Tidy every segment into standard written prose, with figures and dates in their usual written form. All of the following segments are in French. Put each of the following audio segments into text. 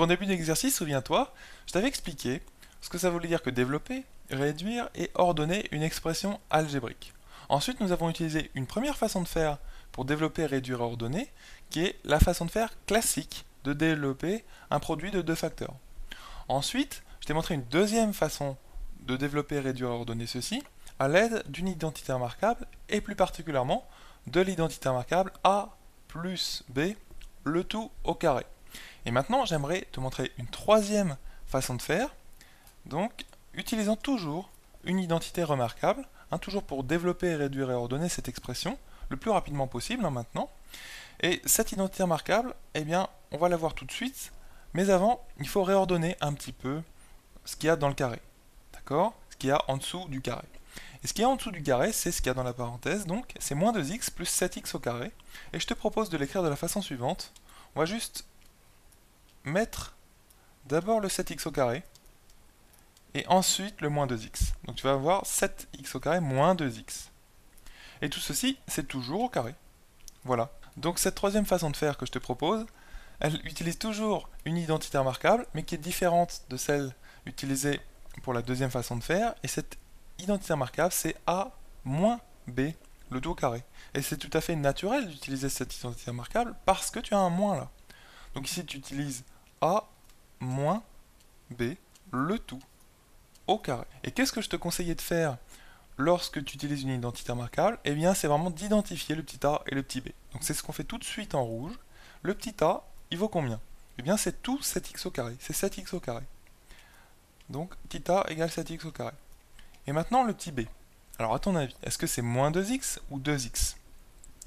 Donc en début d'exercice, souviens-toi, je t'avais expliqué ce que ça voulait dire que développer, réduire et ordonner une expression algébrique. Ensuite, nous avons utilisé une première façon de faire pour développer, réduire et ordonner, qui est la façon de faire classique de développer un produit de deux facteurs. Ensuite, je t'ai montré une deuxième façon de développer, réduire et ordonner ceci à l'aide d'une identité remarquable et plus particulièrement de l'identité remarquable A plus B, le tout au carré. Et maintenant, j'aimerais te montrer une troisième façon de faire, donc utilisant toujours une identité remarquable, toujours pour développer, réduire et ordonner cette expression le plus rapidement possible maintenant. Et cette identité remarquable, eh bien, on va la voir tout de suite, mais avant, il faut réordonner un petit peu ce qu'il y a dans le carré. D'accord? Ce qu'il y a en dessous du carré. Et ce qu'il y a en dessous du carré, c'est ce qu'il y a dans la parenthèse, donc c'est moins 2x plus 7x au carré. Et je te propose de l'écrire de la façon suivante. On va juste mettre d'abord le 7x au carré, et ensuite le moins 2x. Donc tu vas avoir 7x au carré moins 2x. Et tout ceci, c'est toujours au carré. Voilà. Donc cette troisième façon de faire que je te propose, elle utilise toujours une identité remarquable, mais qui est différente de celle utilisée pour la deuxième façon de faire, et cette identité remarquable, c'est A moins B, le tout au carré. Et c'est tout à fait naturel d'utiliser cette identité remarquable, parce que tu as un moins là. Donc ici, tu utilises A moins B, le tout au carré. Et qu'est-ce que je te conseillais de faire lorsque tu utilises une identité remarquable? Eh bien, c'est vraiment d'identifier le petit a et le petit b. Donc c'est ce qu'on fait tout de suite en rouge. Le petit a, il vaut combien? Eh bien, c'est tout 7x au carré. C'est 7x au carré. Donc, petit a égale 7x au carré. Et maintenant, le petit b. Alors, à ton avis, est-ce que c'est moins 2x ou 2x?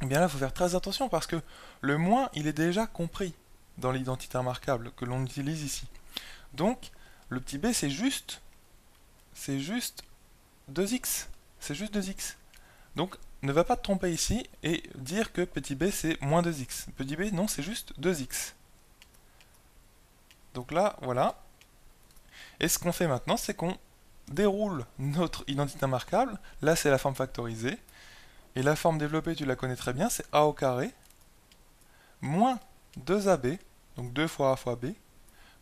Eh bien là, il faut faire très attention parce que le moins, il est déjà compris dans l'identité remarquable que l'on utilise ici. Donc, le petit b, c'est juste 2x. C'est juste 2x. Donc, ne va pas te tromper ici et dire que petit b, c'est moins 2x. Petit b, non, c'est juste 2x. Donc là, voilà. Et ce qu'on fait maintenant, c'est qu'on déroule notre identité remarquable. Là, c'est la forme factorisée. Et la forme développée, tu la connais très bien, c'est a au carré moins 2ab, donc 2 fois a fois b,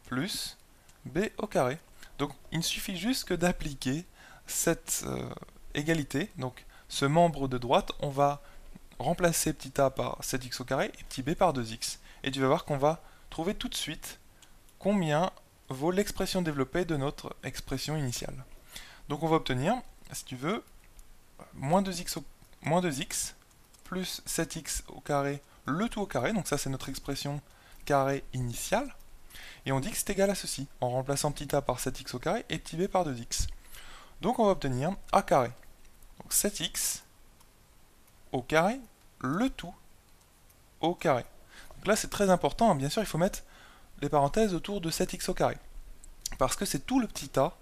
plus b au carré. Donc il ne suffit juste que d'appliquer cette égalité. Donc ce membre de droite, on va remplacer petit a par 7x au carré et petit b par 2x. Et tu vas voir qu'on va trouver tout de suite combien vaut l'expression développée de notre expression initiale. Donc on va obtenir, si tu veux, moins 2x plus 7x au carré, le tout au carré, donc ça c'est notre expression carré initiale, et on dit que c'est égal à ceci, en remplaçant petit a par 7x au carré et petit b par 2x. Donc on va obtenir a carré, donc 7x au carré, le tout au carré. Donc là c'est très important, hein. Bien sûr il faut mettre les parenthèses autour de 7x au carré, parce que c'est tout le petit a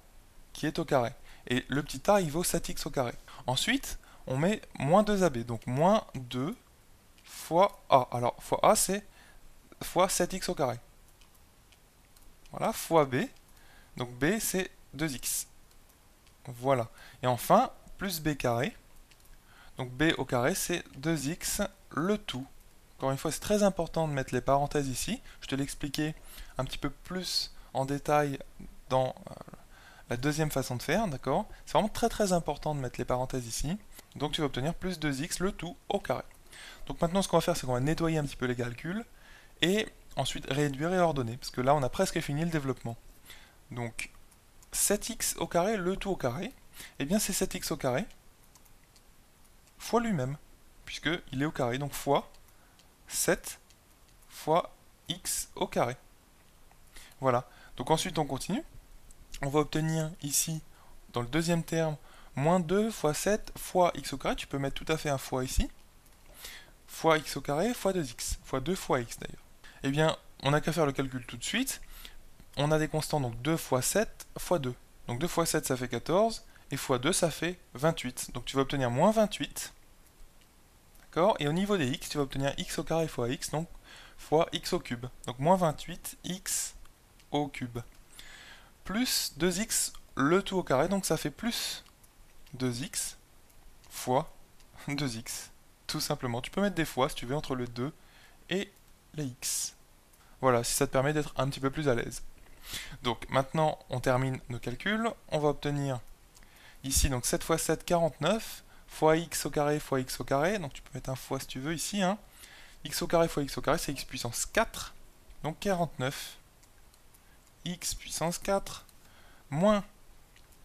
qui est au carré, et le petit a il vaut 7x au carré. Ensuite, on met moins 2ab, donc moins 2 fois a. Alors, fois a, c'est fois 7x au carré. Voilà, fois b, donc b, c'est 2x. Voilà. Et enfin, plus b carré, donc b au carré, c'est 2x, le tout. Encore une fois, c'est très important de mettre les parenthèses ici. Je te l'ai expliqué un petit peu plus en détail dans la deuxième façon de faire, d'accord? C'est vraiment très très important de mettre les parenthèses ici. Donc tu vas obtenir plus 2x, le tout au carré. Donc maintenant, ce qu'on va faire, c'est qu'on va nettoyer un petit peu les calculs et ensuite réduire et ordonner, parce que là, on a presque fini le développement. Donc 7x au carré, le tout au carré, eh bien c'est 7x au carré fois lui-même, puisqu'il est au carré, donc fois 7 fois x au carré. Voilà. Donc ensuite, on continue. On va obtenir ici, dans le deuxième terme, moins 2 fois 7 fois x au carré. Tu peux mettre tout à fait un fois ici. Fois x au carré fois 2x. Fois 2 fois x d'ailleurs. Eh bien, on n'a qu'à faire le calcul tout de suite. On a des constants, donc 2 fois 7 fois 2. Donc 2 fois 7, ça fait 14. Et fois 2, ça fait 28. Donc tu vas obtenir moins 28. D'accord? Et au niveau des x, tu vas obtenir x au carré fois x, donc fois x au cube. Donc moins 28 x au cube. Plus 2x le tout au carré, donc ça fait plus 2x fois 2x. Tout simplement. Tu peux mettre des fois si tu veux entre le 2 et les x. Voilà, si ça te permet d'être un petit peu plus à l'aise. Donc maintenant, on termine nos calculs. On va obtenir ici, donc 7 fois 7, 49, fois x au carré fois x au carré. Donc tu peux mettre un fois si tu veux ici. Hein. X au carré fois x au carré, c'est x puissance 4. Donc 49, x puissance 4, moins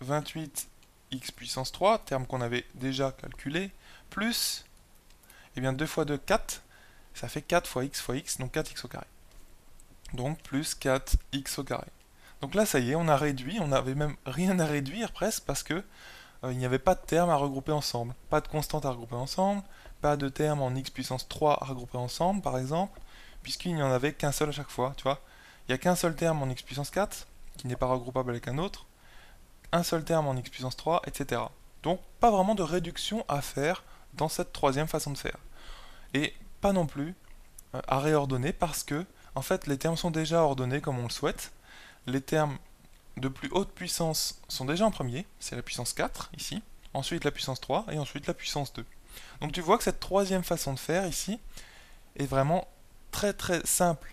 28, x puissance 3, terme qu'on avait déjà calculé, plus, eh bien 2 fois 2, 4, ça fait 4 fois x, donc 4x au carré. Donc plus 4x au carré. Donc là, ça y est, on a réduit, on n'avait même rien à réduire presque, parce que il n'y avait pas de termes à regrouper ensemble, pas de constante à regrouper ensemble, pas de terme en x puissance 3 à regrouper ensemble, par exemple, puisqu'il n'y en avait qu'un seul à chaque fois, tu vois. Il n'y a qu'un seul terme en x puissance 4, qui n'est pas regroupable avec un autre, un seul terme en x puissance 3, etc. Donc pas vraiment de réduction à faire dans cette troisième façon de faire. Et pas non plus à réordonner parce que, en fait, les termes sont déjà ordonnés comme on le souhaite. Les termes de plus haute puissance sont déjà en premier, c'est la puissance 4 ici, ensuite la puissance 3 et ensuite la puissance 2. Donc tu vois que cette troisième façon de faire ici est vraiment très très simple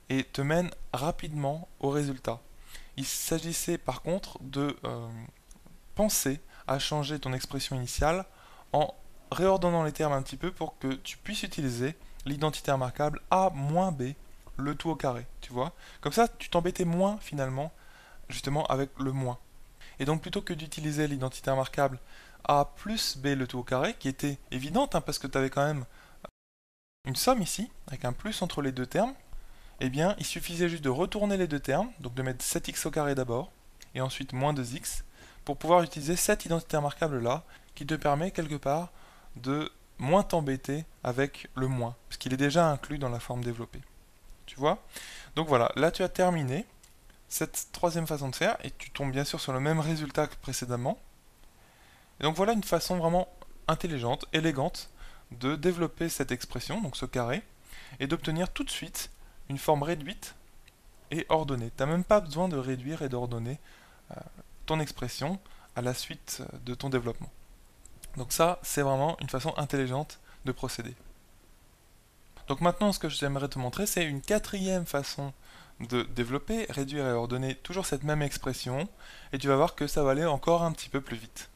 et te mène rapidement au résultat. Il s'agissait par contre de penser à changer ton expression initiale en réordonnant les termes un petit peu pour que tu puisses utiliser l'identité remarquable a moins b, le tout au carré, tu vois. Comme ça, tu t'embêtais moins finalement, justement avec le moins. Et donc plutôt que d'utiliser l'identité remarquable a plus b le tout au carré, qui était évidente, hein, parce que tu avais quand même une somme ici, avec un plus entre les deux termes, eh bien il suffisait juste de retourner les deux termes, donc de mettre 7x au carré d'abord, et ensuite moins 2x, pour pouvoir utiliser cette identité remarquable là, qui te permet quelque part de moins t'embêter avec le moins, parce qu'il est déjà inclus dans la forme développée. Tu vois? Donc voilà, là tu as terminé cette troisième façon de faire, et tu tombes bien sûr sur le même résultat que précédemment. Et donc voilà une façon vraiment intelligente, élégante, de développer cette expression, donc ce carré, et d'obtenir tout de suite une forme réduite et ordonnée. Tu n'as même pas besoin de réduire et d'ordonner ton expression à la suite de ton développement. Donc ça, c'est vraiment une façon intelligente de procéder. Donc maintenant, ce que j'aimerais te montrer, c'est une quatrième façon de développer, réduire et ordonner toujours cette même expression, et tu vas voir que ça va aller encore un petit peu plus vite.